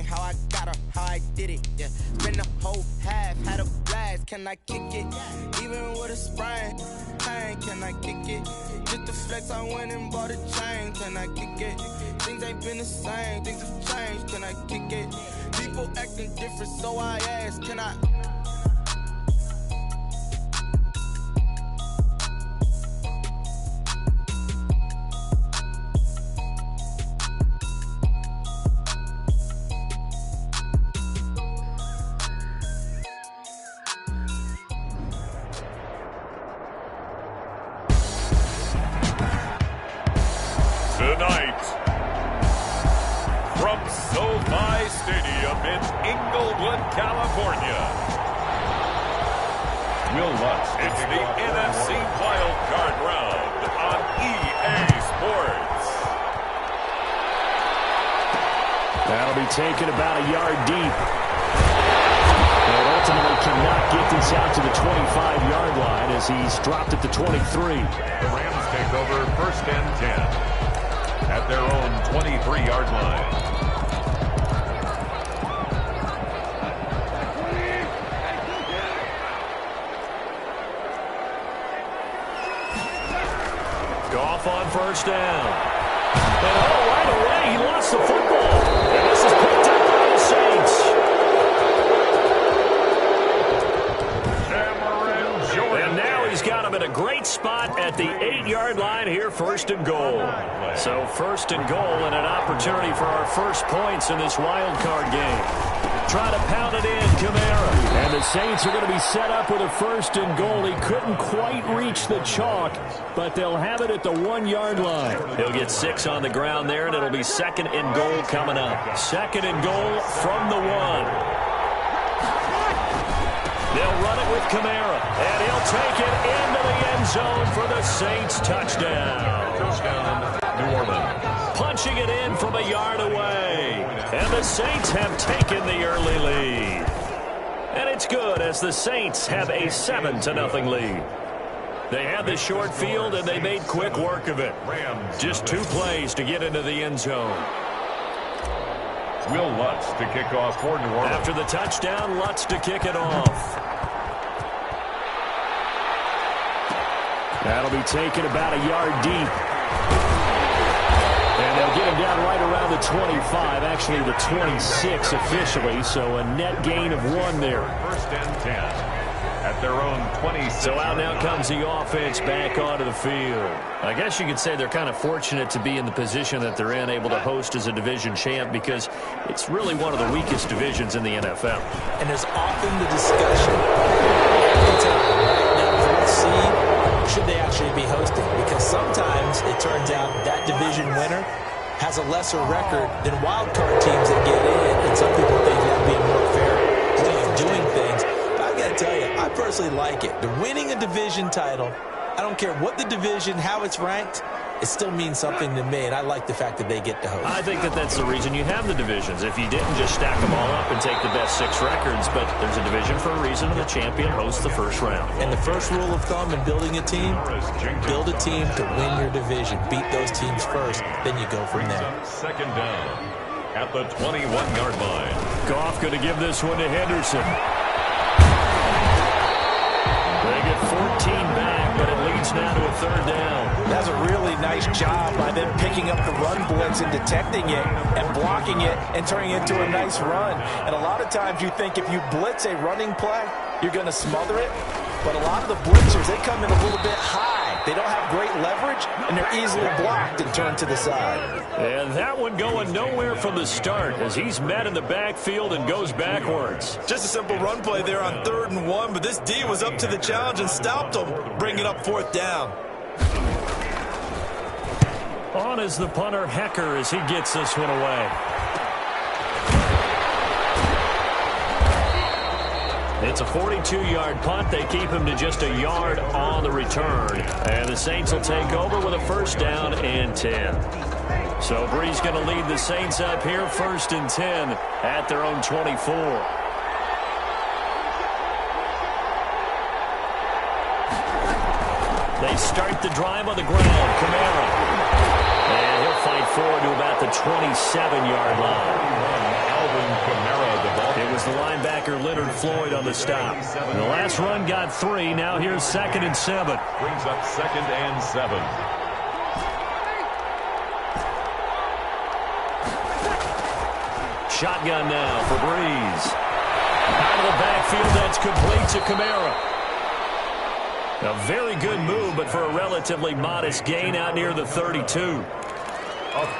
how I got her, how I did it, yeah. Spend the whole half, had a blast, can I kick it? Even with a sprain, pain, can I kick it? Just the flex, I went and bought a chain, can I kick it? Things ain't been the same, things have changed, can I kick it? People acting different, so I ask, can I? Tonight, from SoFi Stadium in Inglewood, California, it's the NFC Wildcard Round on EA Sports. That'll be taken about a yard deep. And ultimately cannot get this out to the 25-yard line as he's dropped at the 23. The Rams take over 1st and 10. At their own 23-yard line. Goff on 1st down. And right away, he lost the football. And this is picked up by the Saints. And now he's got him in a great spot at the 8-yard line here, 1st and goal. So 1st and goal and an opportunity for our first points in this wild card game. Try to pound it in, Kamara. And the Saints are going to be set up with a 1st and goal. He couldn't quite reach the chalk, but they'll have it at the 1-yard line. He'll get 6 on the ground there, and it'll be 2nd and goal coming up. 2nd and goal from the 1. They'll run it with Kamara, and he'll take it into the end zone for the Saints touchdown. Touchdown, New Orleans. Punching it in from a yard away. And the Saints have taken the early lead. And it's good as the Saints have a 7-0 lead. They had the short field, and they made quick work of it. Just 2 plays to get into the end zone. Will Lutz to kick off for New Orleans. After the touchdown, Lutz to kick it off. That'll be taken about a yard deep. And they'll get him down right around the 25, actually the 26 officially, so a net gain of 1 there. 1st and 10 at their own 26. So out now comes the offense back onto the field. I guess you could say they're kind of fortunate to be in the position that they're in, able to host as a division champ, because it's really one of the weakest divisions in the NFL. And there's often the discussion every time, right? Now, 4th seed, should they actually be hosting? Because sometimes it turns out that division winner has a lesser record than wild card teams that get in, and some people think that would be a more fair way of doing things. But I've got to tell you, I personally like it. The winning a division title, I don't care what the division, how it's ranked, it still means something to me, and I like the fact that they get to host. I think that that's the reason you have the divisions. If you didn't just stack them all up and take the best 6 records, but there's a division for a reason, and the champion hosts the first round. And the first rule of thumb in building a team, build a team to win your division. Beat those teams first, then you go from there. 2nd down at the 21-yard line. Goff going to give this one to Henderson. They get 14 back, but it leads now to a 3rd down. That's a really nice job by them picking up the run blitz and detecting it and blocking it and turning it into a nice run. And a lot of times you think if you blitz a running play, you're going to smother it. But a lot of the blitzers, they come in a little bit high. They don't have great leverage, and they're easily blocked and turned to the side. And that one going nowhere from the start as he's met in the backfield and goes backwards. Just a simple run play there on 3rd and 1, but this D was up to the challenge and stopped him, bringing up 4th down. On is the punter, Hecker, as he gets this one away. It's a 42-yard punt. They keep him to just a yard on the return. And the Saints will take over with a 1st down and 10. So Brees going to lead the Saints up here, 1st and 10 at their own 24. They start the drive on the ground. Kamara. And he'll fight forward to about the 27-yard line. Alvin was the linebacker Leonard Floyd on the stop. And the last run got 3. Now here's 2nd and 7. Brings up 2nd and 7. Shotgun now for Breeze. Out of the backfield, that's complete to Kamara. A very good move, but for a relatively modest gain out near the 32.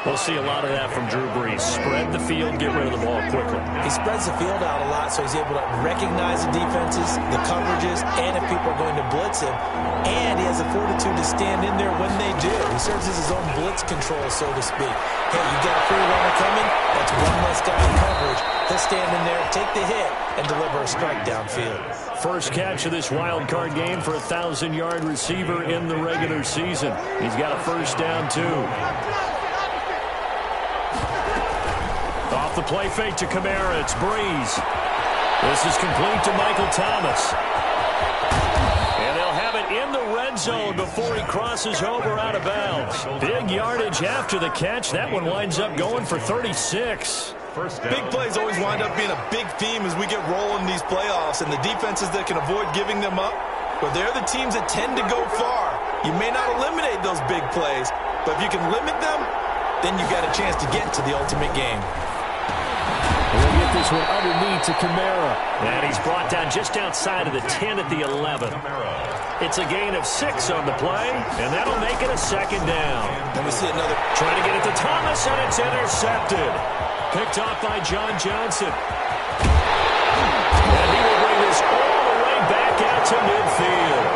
We'll see a lot of that from Drew Brees. Spread the field, get rid of the ball quickly. He spreads the field out a lot, so he's able to recognize the defenses, the coverages, and if people are going to blitz him. And he has the fortitude to stand in there when they do. He serves as his own blitz control, so to speak. Hey, you got a free runner coming? That's one less guy in coverage. He'll stand in there, take the hit, and deliver a strike downfield. First catch of this wild card game for a 1,000-yard receiver in the regular season. He's got a first down, too. Off the play fake to Kamara, it's Breeze. This is complete to Michael Thomas. And they'll have it in the red zone before he crosses over out of bounds. Big yardage after the catch. That one winds up going for 36. Big plays always wind up being a big theme as we get rolling these playoffs, and the defenses that can avoid giving them up, but they're the teams that tend to go far. You may not eliminate those big plays, but if you can limit them, then you got a chance to get to the ultimate game. We'll get this one underneath to Kamara. And he's brought down just outside of the 10 at the 11. It's a gain of 6 on the play, and that'll make it a second down. Let me see another. Trying to get it to Thomas, and it's intercepted. Picked off by John Johnson. And he will bring this all the way back out to midfield.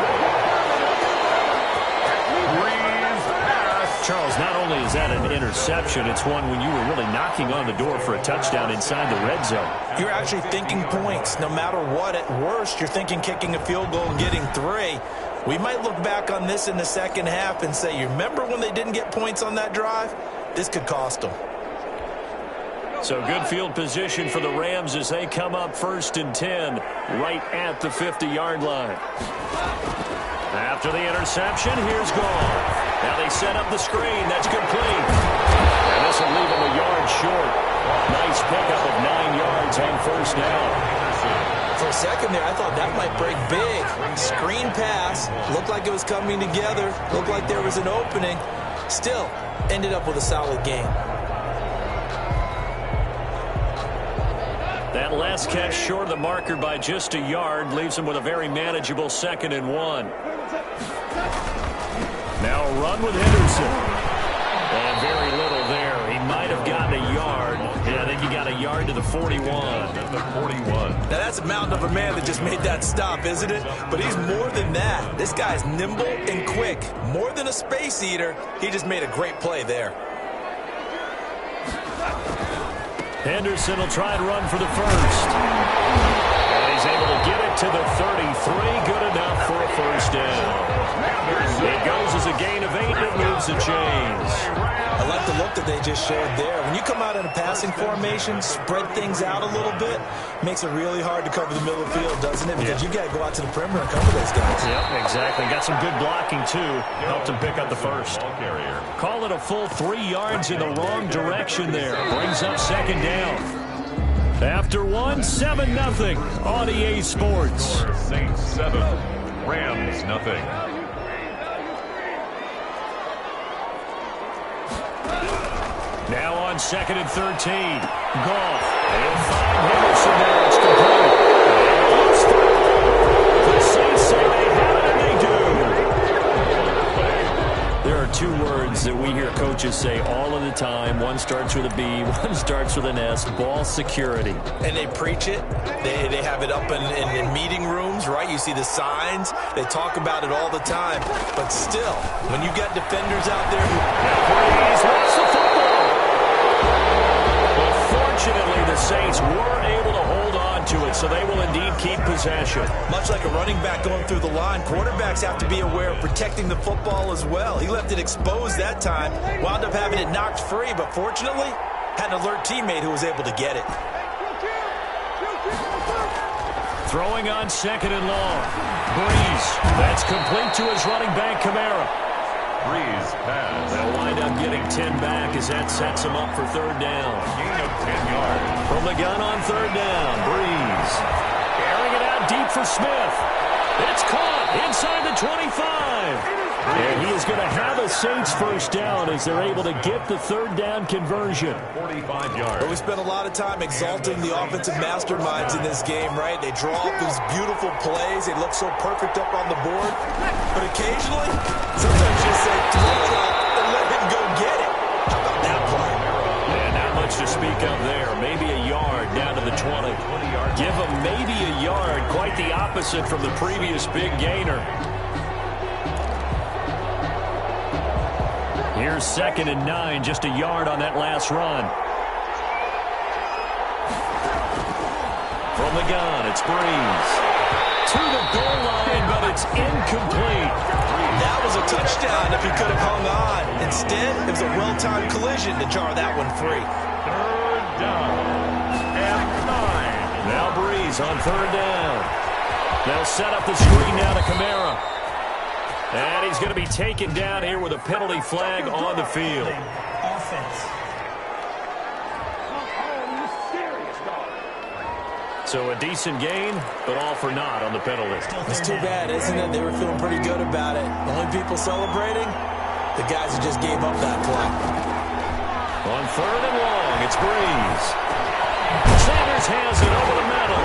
Charles, not only is that an interception, it's one when you were really knocking on the door for a touchdown inside the red zone. You're actually thinking points. No matter what, at worst, you're thinking kicking a field goal and getting 3. We might look back on this in the second half and say, you remember when they didn't get points on that drive? This could cost them. So good field position for the Rams as they come up 1st and 10 right at the 50-yard line. After the interception, here's Goff. Now they set up the screen. That's complete. And this will leave him a yard short. Nice pickup of 9 yards on first down. For a second there, I thought that might break big. Screen pass. Looked like it was coming together. Looked like there was an opening. Still, ended up with a solid game. That last catch short of the marker by just a yard leaves him with a very manageable 2nd and 1. Now a run with Henderson. And very little there. He might have gotten a yard. Yeah, I think he got a yard to the 41. The 41. Now that's a mountain of a man that just made that stop, isn't it? But he's more than that. This guy's nimble and quick. More than a space eater, he just made a great play there. Henderson will try and run for the first. And he's able to get it to the 33. Good enough for a first down. It goes as a gain of 8, and it moves the chains. I like the look that they just showed there. When you come out in a passing formation, spread things out a little bit, makes it really hard to cover the middle of the field, doesn't it? Because you got to go out to the perimeter and cover those guys. Yep, exactly. Got some good blocking, too. Helped him pick up the first. Call it a full 3 yards in the wrong direction there. Brings up 2nd down. After 1, 7-0 on EA Sports. Saints 7, Rams nothing. Now on 2nd and 13. Goff. They'll find Henderson there. It's complete. The Saints say they have it, and they do. There are 2 words that we hear coaches say all of the time. One starts with a B, one starts with an S. Ball security. And they preach it. They have it up in meeting rooms, right? You see the signs. They talk about it all the time. But still, when you got defenders out there who... Breeze wants the football. But fortunately, the Saints were able to hold on to it, so they will indeed keep possession. Much like a running back going through the line, quarterbacks have to be aware of protecting the football as well. He left it exposed that time, wound up having it knocked free, but fortunately, had an alert teammate who was able to get it. Throwing on 2nd and long. Breeze. That's complete to his running back, Kamara. Breeze pass. They'll wind up getting 10 back as that sets him up for 3rd down. Gain of 10 yards. From From the gun on third down, Breeze. Airing it out deep for Smith. It's caught inside the 25. And he is going to have a Saints first down as they're able to get the third down conversion. 45 yards. But we spent a lot of time exalting the offensive masterminds in this game, right? They draw up these beautiful plays. They look so perfect up on the board. But occasionally, sometimes you just say, throw it up and let him go get it. How about that play? And not much to speak of there. Maybe a yard down to the 20. Give him maybe a yard. Quite the opposite from the previous big gainer. Here's 2nd and 9, just a yard on that last run. From the gun, it's Breeze. To the goal line, but it's incomplete. That was a touchdown if he could have hung on. Instead, it was a well-timed collision to jar that one free. Third down and 9. Now Breeze on third down. They'll set up the screen now to Kamara. And he's going to be taken down here with a penalty flag on the field. Offense. So a decent gain, but all for naught on the penalty. It's too bad, isn't it? They were feeling pretty good about it. The only people celebrating, the guys who just gave up that play. On third and long, it's Breeze. Sanders has it over the middle.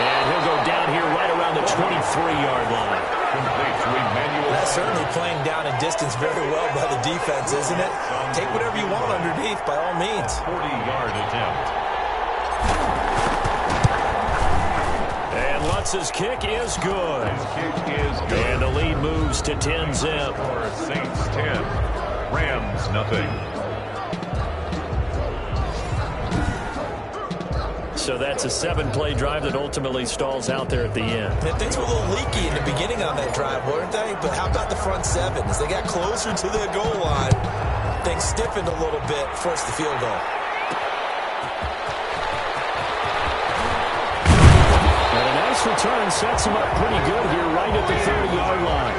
And he'll go down here right around the 23-yard line. Complete to Emmanuel. That's certainly playing down in distance very well by the defense, isn't it? Take whatever you want underneath, by all means. 40-yard attempt. And Lutz's kick is good. His kick is good. And the lead moves to 10-zip. For Saints 10, Rams nothing. So that's a 7-play drive that ultimately stalls out there at the end. And things were a little leaky in the beginning on that drive, weren't they? But how about the front seven? As they got closer to the goal line, things stiffened a little bit, forced the field goal. And a nice return sets them up pretty good here right at the 30-yard line.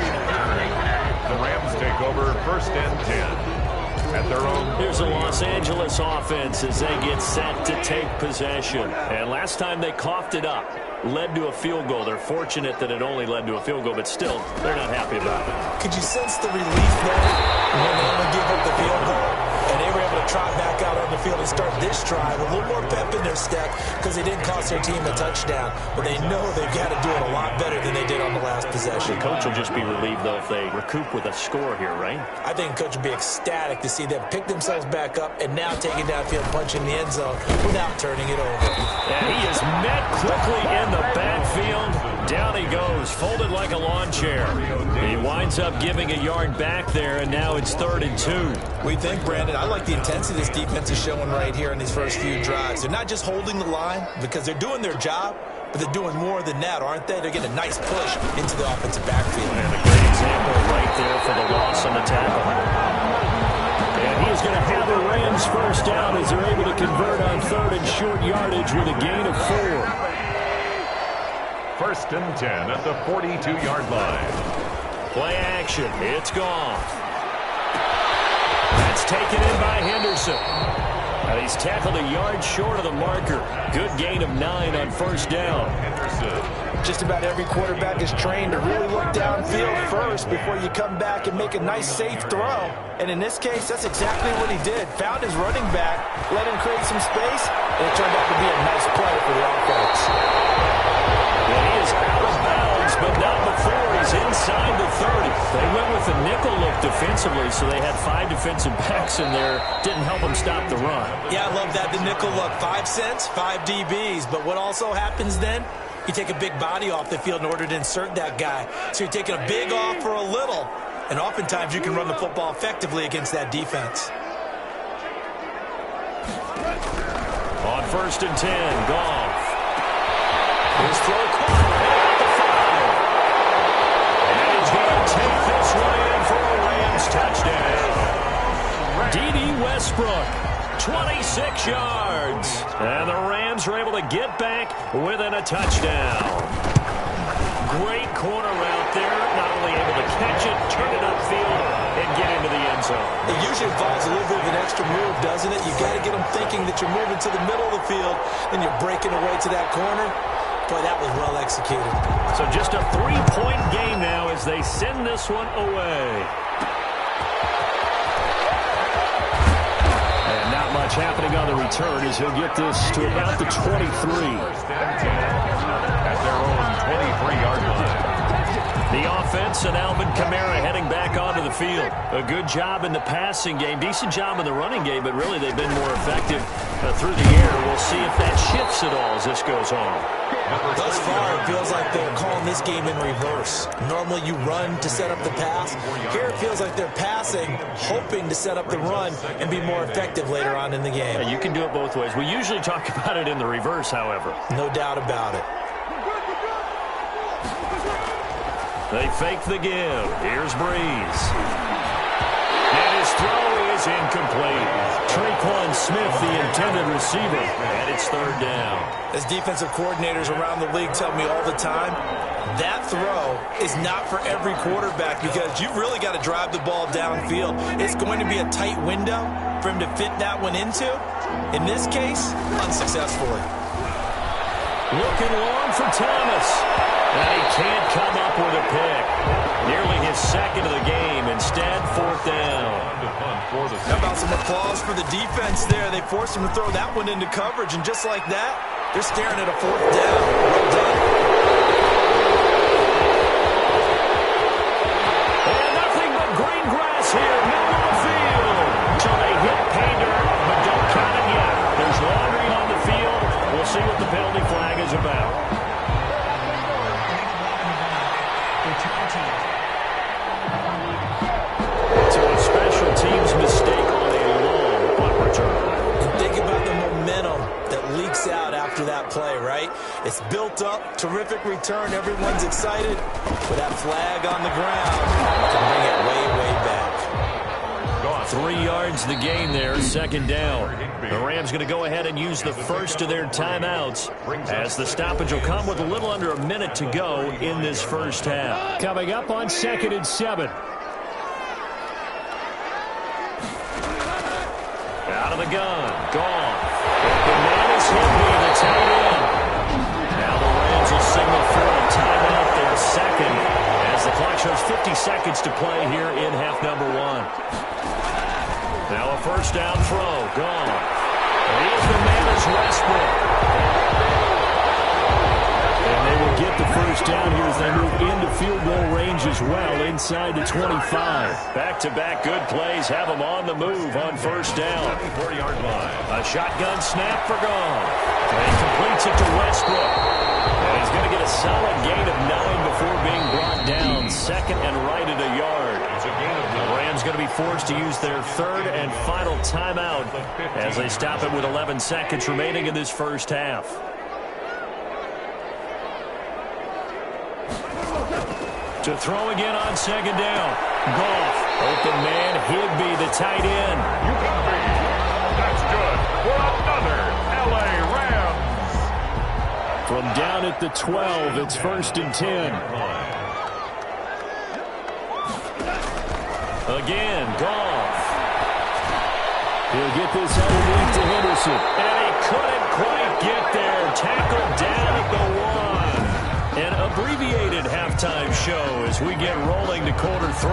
The Rams take over 1st and 10. At their own. Here's a Los Angeles offense as they get set to take possession. And last time they coughed it up, led to a field goal. They're fortunate that it only led to a field goal, but still, they're not happy about it. Could you sense the relief there when they only gave up the field goal? And they were able to trot back out on the field and start this drive with a little more pep in their step because they didn't cost their team a touchdown. But they know they've got to do it a lot better than they did on the last possession. The coach will just be relieved, though, if they recoup with a score here, right? I think the coach will be ecstatic to see them pick themselves back up and now taking downfield, punching the end zone without turning it over. And he is met quickly in the backfield. Down he goes, folded like a lawn chair. He winds up giving a yard back there, and now it's 3rd and 2. We think, Brandon, I like the intensity this defense is showing right here in these first few drives. They're not just holding the line because they're doing their job, but they're doing more than that, aren't they? They're getting a nice push into the offensive backfield. And a great example right there for the loss on the tackle. And he is going to have the Rams first down as they're able to convert on 3rd and short yardage with a gain of 4. 1st and 10 at the 42-yard line. Play action. It's gone. That's taken in by Henderson. And he's tackled a yard short of the marker. Good gain of 9 on 1st down. Henderson. Just about every quarterback is trained to really look downfield first before you come back and make a nice, safe throw. And in this case, that's exactly what he did. Found his running back, let him create some space, and it turned out to be a nice play for the offense. And he is out of bounds, but not before he's inside the 30. They went with the nickel look defensively, so they had 5 defensive backs in there. Didn't help them stop the run. Yeah, I love that, the nickel look. 5 cents, 5 DBs. But what also happens then? You take a big body off the field in order to insert that guy. So you're taking a big off for a little. And oftentimes you can run the football effectively against that defense. On 1st and 10, Goff. His throw caught at the 5. And he's going to take this one in for a Rams touchdown. D.D. Westbrook, 26 yards. And the Rams are able to get back within a touchdown. Great corner route there. Not only able to catch it, turn it upfield, and get into the end zone. It usually involves a little bit of an extra move, doesn't it? You got to get them thinking that you're moving to the middle of the field and you're breaking away to that corner. Boy, that was well executed. So just a 3-point game now as they send this one away. And not much happening on the return as he'll get this to about the 23. At their own 23-yard line. The offense and Alvin Kamara heading back onto the field. A good job in the passing game. Decent job in the running game, but really they've been more effective through the air. We'll see if that shifts at all as this goes on. Thus far, it feels like they're calling this game in reverse. Normally you run to set up the pass. Here it feels like they're passing, hoping to set up the run and be more effective later on in the game. Yeah, you can do it both ways. We usually talk about it in the reverse, however. No doubt about it. They fake the give. Here's Breeze. And his throw is incomplete. Traquan Smith, the intended receiver, and it's third down. As defensive coordinators around the league tell me all the time, that throw is not for every quarterback because you've really got to drive the ball downfield. It's going to be a tight window for him to fit that one into. In this case, unsuccessfully. Looking long for Thomas. And he can't come up with a pick. Nearly his second of the game. Instead, fourth down. How about some applause for the defense there? They forced him to throw that one into coverage, and just like that, they're staring at a fourth down. Well done. And nothing but green grass here, middle of the field. So they hit pay dirt, but don't count it yet. There's laundry on the field. We'll see what the penalty flag is about. Team's mistake on a long punt return. And think about the momentum that leaks out after that play, right? It's built up, terrific return, everyone's excited. With that flag on the ground, can bring it way, way back. 3 yards the gain there, second down. The Rams going to go ahead and use the first of their timeouts as the stoppage will come with a little under a minute to go in this first half. Coming up on 2nd and 7. Out of the gun. Gone. The man is Higby, the tight end. Now the Rams will signal for a timeout there, second, as the clock shows 50 seconds to play here in half number 1. Now a first down throw. Gone. Here's the man is Westbrook. And they will get the first down here as they move into field goal range as well, inside the 25. Back-to-back good plays have them on the move on first down. 4-yard line. A shotgun snap for Gone. And he completes it to Westbrook. And he's going to get a solid gain of 9 before being brought down. Second and right at a yard. The Rams going to be forced to use their third and final timeout as they stop it with 11 seconds remaining in this first half. To throw again on second down. Goff, open man, Higby, the tight end. You can be. That's good for another L.A. Rams. From down at the 12, it's 1st and 10. Again, Goff. He'll get this underneath to Henderson. And he couldn't quite get there. Tackled down at the 1. An abbreviated halftime show as we get rolling to quarter 3.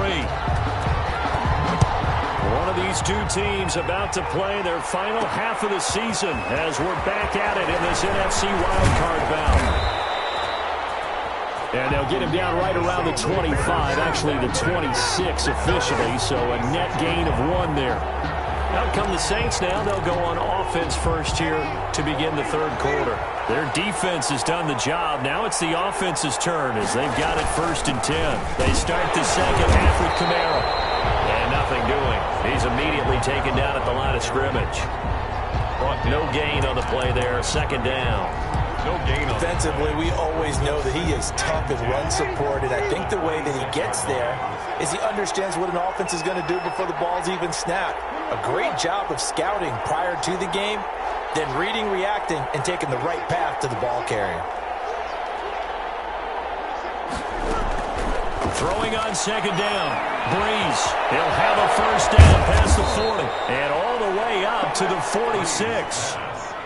One of these two teams about to play their final half of the season as we're back at it in this NFC wildcard bout. And they'll get him down right around the 25, actually the 26 officially, so a net gain of 1 there. Out come the Saints now. They'll go on offense first here to begin the third quarter. Their defense has done the job. Now it's the offense's turn as they've got it 1st and 10. They start the second half with Kamara. And nothing doing. He's immediately taken down at the line of scrimmage. No gain on the play there. Second down. No gain. Defensively, we always know that he is tough in run support, and I think the way that he gets there is he understands what an offense is going to do before the ball's even snapped. A great job of scouting prior to the game, then reading, reacting, and taking the right path to the ball carrier. Throwing on second down. Breeze. He'll have a first down past the 40 and all the way out to the 46.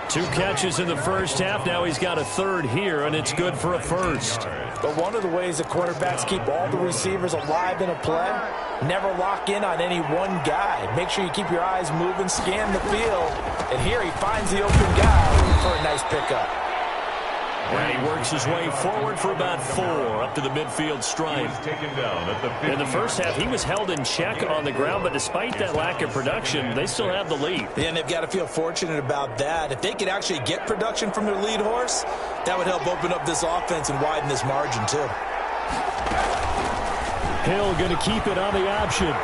2 catches in the first half. Now he's got a third here, and it's good for a first. But one of the ways that quarterbacks keep all the receivers alive in a play, never lock in on any one guy. Make sure you keep your eyes moving, scan the field. And here he finds the open guy for a nice pickup. And he works his way forward for about 4 up to the midfield stripe. In the first half, he was held in check on the ground, but despite that lack of production, they still have the lead. Yeah, and they've got to feel fortunate about that. If they could actually get production from their lead horse, that would help open up this offense and widen this margin too. Hill going to keep it on the option.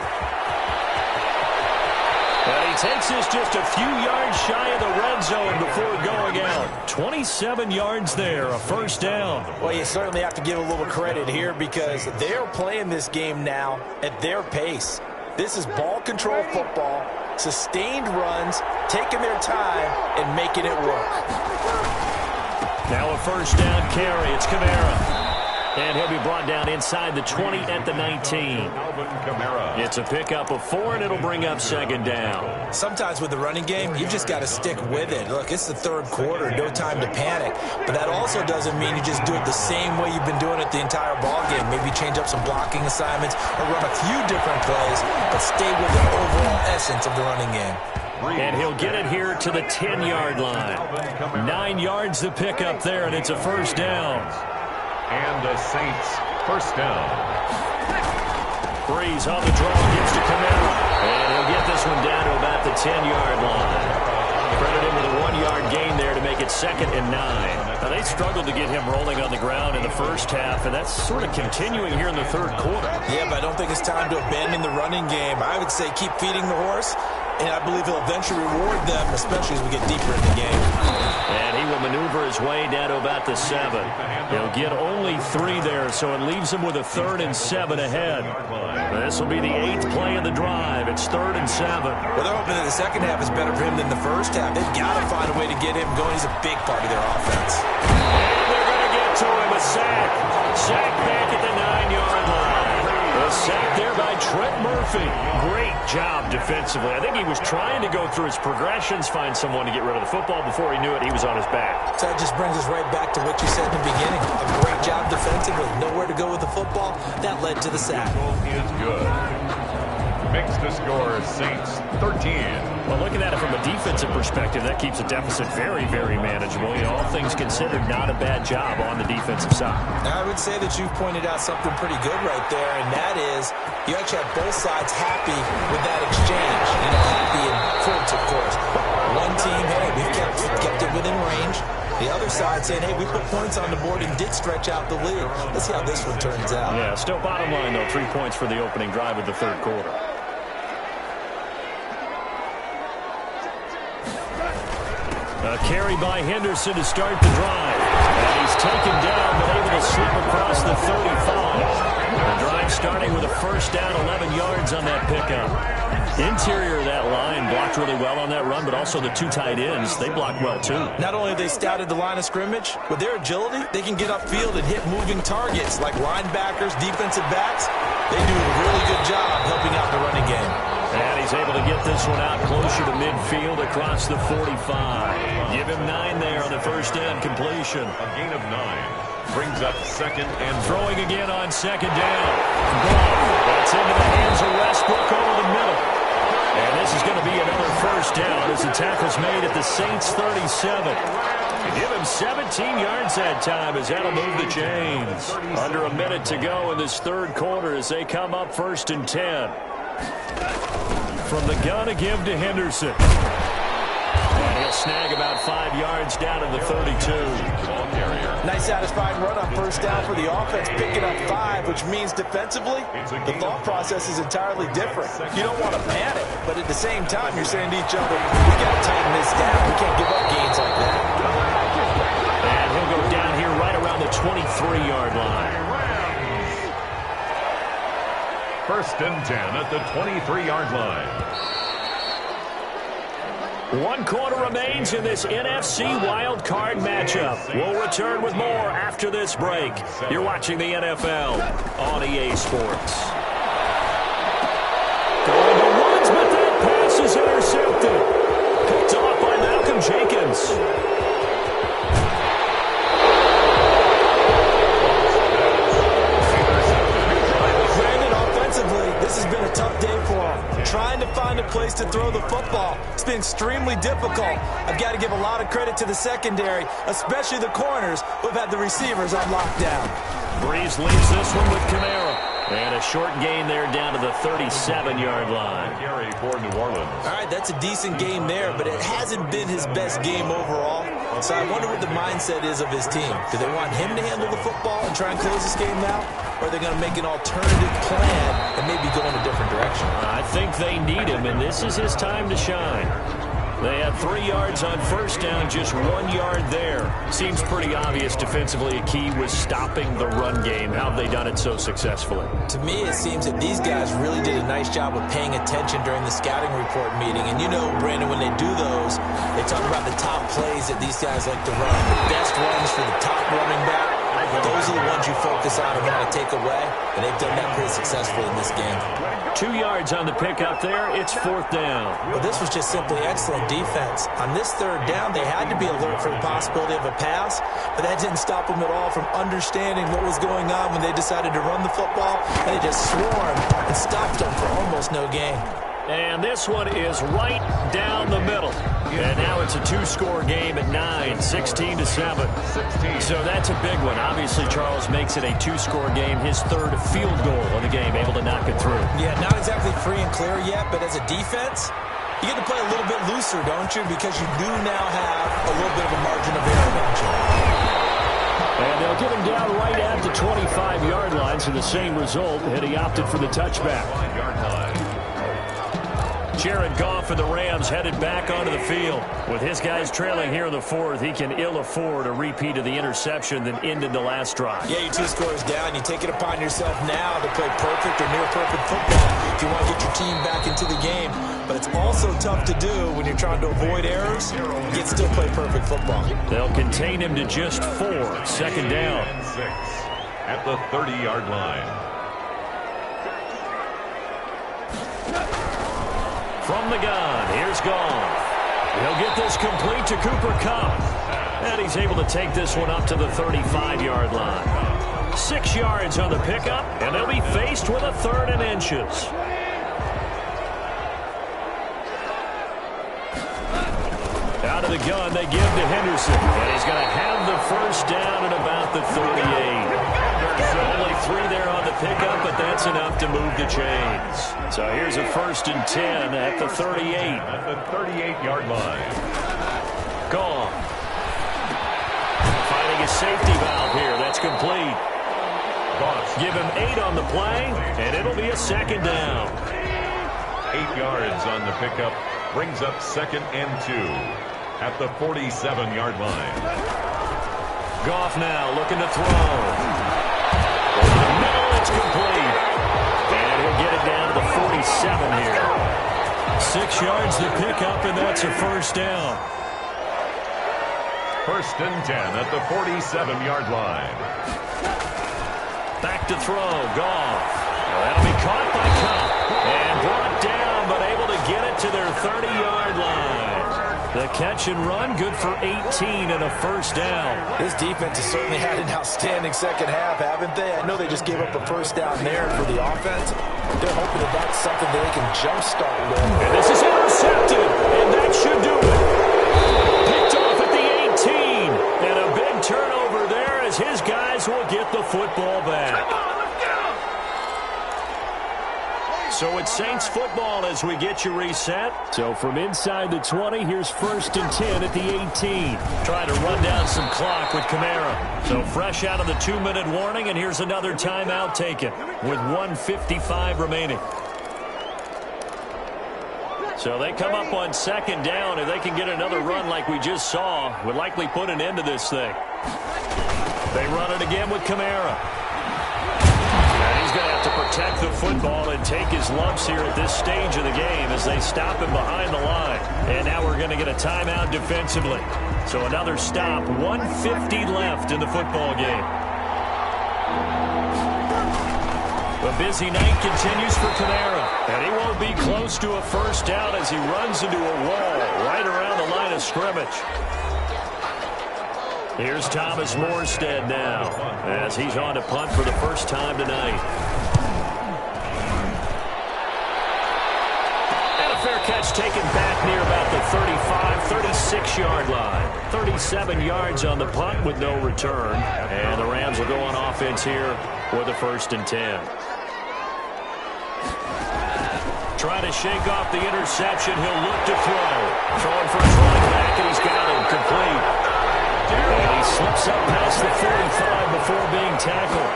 And he takes this just a few yards shy of the red zone before going out. 27 yards there, a first down. Well, you certainly have to give a little credit here because they're playing this game now at their pace. This is ball control football, sustained runs, taking their time, and making it work. Now a first down carry. It's Kamara. And he'll be brought down inside the 20 at the 19. It's a pickup of 4, and it'll bring up second down. Sometimes with the running game, you just got to stick with it. Look, it's the third quarter, no time to panic. But that also doesn't mean you just do it the same way you've been doing it the entire ball game. Maybe change up some blocking assignments or run a few different plays, but stay with the overall essence of the running game. And he'll get it here to the 10-yard line. 9 yards the pickup there, and it's a first down. And the Saints first down. Breeze on the draw, gives to Kamara. And he'll get this one down to about the 10-yard line. Credit him with a 1-yard gain there to make it 2nd and 9. Now, they struggled to get him rolling on the ground in the first half, and that's sort of continuing here in the third quarter. Yeah, but I don't think it's time to abandon the running game. I would say keep feeding the horse, and I believe he'll eventually reward them, especially as we get deeper in the game. And he will maneuver his way down to about the 7. He'll get only 3 there, so it leaves him with a 3rd and 7 ahead. This will be the 8th play of the drive. It's 3rd and 7. Well, they're hoping that the second half is better for him than the first half. They've got to find a way to get him going. He's a big part of their offense. And they're going to get to him. A sack. Sack back at the 9-yard line. A sack there by Trent Murphy. Great job defensively. I think he was trying to go through his progressions, find someone to get rid of the football. Before he knew it, he was on his back. So that just brings us right back to what you said in the beginning. A great job defensively. Nowhere to go with the football. That led to the sack. Is good. Makes the score Saints 13. Well, looking at it from a defensive perspective, that keeps the deficit very, very manageable. You know, all things considered, not a bad job on the defensive side. Now, I would say that you've pointed out something pretty good right there, and that is you actually have both sides happy with that exchange. You know, happy in quotes, of course. One team, hey, we've kept it within range. The other side saying, hey, we put points on the board and did stretch out the lead. Let's see how this one turns out. Yeah, still bottom line, though, 3 points for the opening drive of the third quarter. A carry by Henderson to start the drive. And he's taken down, but able to slip across the 35. The drive starting with a first down, 11 yards on that pickup. Interior of that line blocked really well on that run, but also the 2 tight ends, they blocked well too. Not only have they scouted the line of scrimmage, with their agility, they can get upfield and hit moving targets like linebackers, defensive backs. They do a really good job helping out the running game. And he's able to get this one out closer to midfield across the 45. Give him 9 there on the first down completion. A gain of 9 brings up 2nd and throwing again on 2nd down. That's into the hands of Westbrook over the middle. And this is going to be another first down as the tackle's made at the Saints 37. Give him 17 yards that time as that'll move the chains. Under a minute to go in this third quarter as they come up 1st and 10. From the gun to give to Henderson. And he'll snag about 5 yards down to the 32. Nice satisfying run on first down for the offense, picking up 5, which means defensively, the thought process is entirely different. You don't want to panic, but at the same time, you're saying to each other, we got to tighten this down. We can't give up gains like that. And he'll go down here right around the 23-yard line. 1st and 10 at the 23-yard line. One quarter remains in this NFC wild card matchup. We'll return with more after this break. You're watching the NFL on EA Sports. Going to Woods, but that pass is intercepted. Picked off by Malcolm Jenkins. This has been a tough day for him. Trying to find a place to throw the football. It's been extremely difficult. I've got to give a lot of credit to the secondary, especially the corners who have had the receivers on lockdown. Breeze leaves this one with Kamara. And a short gain there down to the 37-yard line. Carry for New Orleans. All right, that's a decent game there, but it hasn't been his best game overall. So I wonder what the mindset is of his team. Do they want him to handle the football and try and close this game out? Or are they going to make an alternative plan and maybe go in a different direction? I think they need him, and this is his time to shine. They had 3 yards on first down, just 1 yard there. Seems pretty obvious defensively a key was stopping the run game. How have they done it so successfully? To me, it seems that these guys really did a nice job of paying attention during the scouting report meeting. And you know, Brandon, when they do those, they talk about the top plays that these guys like to run. The best runs for the top running back. Those are the ones you focus on and want to take away. And they've done that pretty successfully in this game. 2 yards on the pickup there. It's 4th down. Well, this was just simply excellent defense. On this 3rd down, they had to be alert for the possibility of a pass, but that didn't stop them at all from understanding what was going on when they decided to run the football, and they just swarmed and stopped them for almost no gain. And this one is right down the middle. And now it's a 2-score game at 9, 16-7. So that's a big one. Obviously, Charles makes it a 2-score game, his 3rd field goal of the game, able to knock it through. Yeah, not exactly free and clear yet, but as a defense, you get to play a little bit looser, don't you? Because you do now have a little bit of a margin of error, don't you? And they'll get him down right at the 25-yard line, so the same result, and he opted for the touchback. Jared Goff and the Rams headed back onto the field. With his guys trailing here in the 4th, he can ill afford a repeat of the interception that ended the last drive. Yeah, you're 2 scores down. You take it upon yourself now to play perfect or near-perfect football if you want to get your team back into the game. But it's also tough to do when you're trying to avoid errors, yet still play perfect football. They'll contain him to just 4. 2nd down. 6 at the 30-yard line. From the gun, here's Goff. He'll get this complete to Cooper Kupp. And he's able to take this one up to the 35-yard line. 6 yards on the pickup, and they'll be faced with a 3rd and inches. Out of the gun, they give to Henderson. And he's going to have the first down at about the 38. Only 3 there on the pickup, but that's enough to move the chains. So here's a 1st and 10 at the 38. At the 38-yard line. Gone. Finding a safety valve here. That's complete. Give him 8 on the play, and it'll be a 2nd down. 8 yards on the pickup. Brings up 2nd and 2 at the 47-yard line. Goff now looking to throw. No, it's complete. And he'll get it down to the 47 here. 6 yards to pick up, and that's a 1st down. 1st and 10 at the 47-yard line. Back to throw. Goff. That'll be caught by Kupp. And brought down, but able to get it to their 30-yard line. The catch and run, good for 18 and a 1st down. This defense has certainly had an outstanding 2nd half, haven't they? I know they just gave up a 1st down there for the offense. They're hoping that that's something they can jumpstart with. And this is intercepted, and that should do it. Picked off at the 18, and a big turnover there as his guys will get the football back. So it's Saints football as we get you reset. So from inside the 20, here's 1st and 10 at the 18. Trying to run down some clock with Kamara. So fresh out of the 2-minute warning, and here's another timeout taken with 1:55 remaining. So they come up on 2nd down. If they can get another run like we just saw, would likely put an end to this thing. They run it again with Kamara. And he's going to have to protect the football and take his lumps here at this stage of the game as they stop him behind the line. And now we're going to get a timeout defensively. So another stop, 1:50 left in the football game. The busy night continues for Kamara, and he won't be close to a first down as he runs into a wall right around the line of scrimmage. Here's Thomas Morstead now as he's on to punt for the first time tonight. And a fair catch taken back near about the 35, 36-yard line. 37 yards on the punt with no return. And the Rams will go on offense here with a 1st and 10. Trying to shake off the interception. He'll look to throw. Throwing for his running back, and he's got him complete. And he slips up past the 45 before being tackled.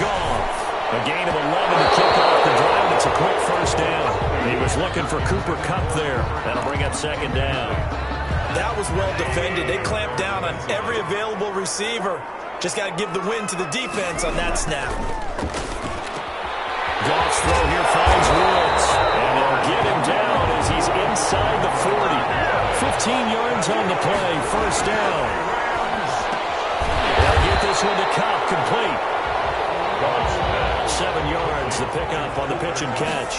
Goff. A gain of 11 to kick off the drive. It's a quick first down. He was looking for Cooper Kupp there. That'll bring up 2nd down. That was well defended. They clamped down on every available receiver. Just got to give the win to the defense on that snap. Goff's throw here finds Woods, and they'll get him down as he's inside the 40. 15 yards on the play, 1st down. They'll get this one to Kupp, complete. 7 yards, the pickup on the pitch and catch.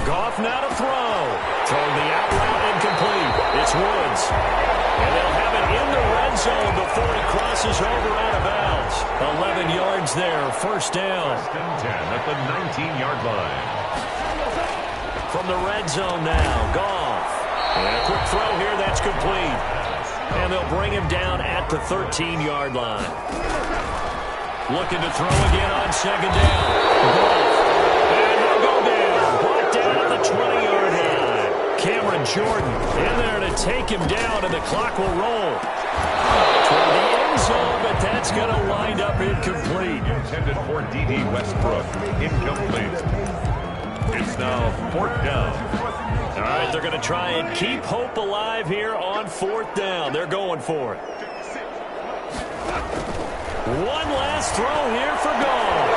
Goff now to throw. Throwing the out route incomplete. It's Woods. And they'll have it in the red zone before he crosses over out of bounds. 11 yards there, 1st down. 1st and 10 at the 19-yard line. From the red zone now, Goff. And a quick throw here, that's complete. And they'll bring him down at the 13-yard line. Looking to throw again on 2nd down. Goff. And they'll go down. Brought down at the 20-yard line. Cameron Jordan in there to take him down, and the clock will roll. Toward the end zone, but that's going to wind up incomplete. Intended for D.D. Westbrook. Incomplete. It's now 4th down. All right, they're going to try and keep hope alive here on 4th down. They're going for it. One last throw here for Goff.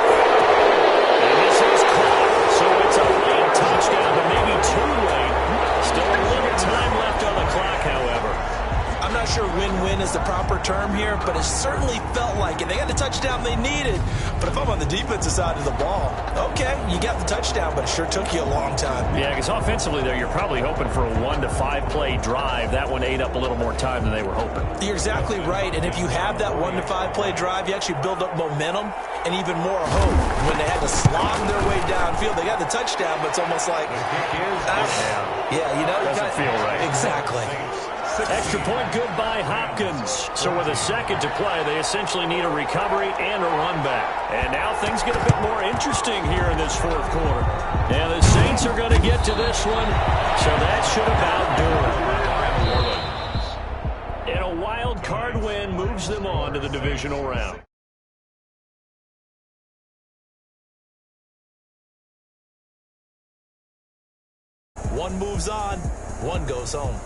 And this is caught. So it's a late touchdown, but maybe too late. Still a little time left on the clock, however. I'm not sure win-win is the proper term here, but it certainly felt like it. They got the touchdown they needed. But if I'm on the defensive side of the ball, okay, you got the touchdown, but it sure took you a long time. Yeah, because offensively there, you're probably hoping for a 1 to 5 play drive. That one ate up a little more time than they were hoping. You're exactly right, and if you have that 1 to 5 play drive, you actually build up momentum and even more hope. When they had to slog their way downfield, they got the touchdown, but it's almost like, yeah, you know, doesn't feel right. Exactly. Extra point good by Hopkins. So with a 2nd to play, they essentially need a recovery and a run back. And now things get a bit more interesting here in this 4th quarter. And the Saints are going to get to this one, so that should about do it. And a wild card win moves them on to the divisional round. One moves on, one goes home.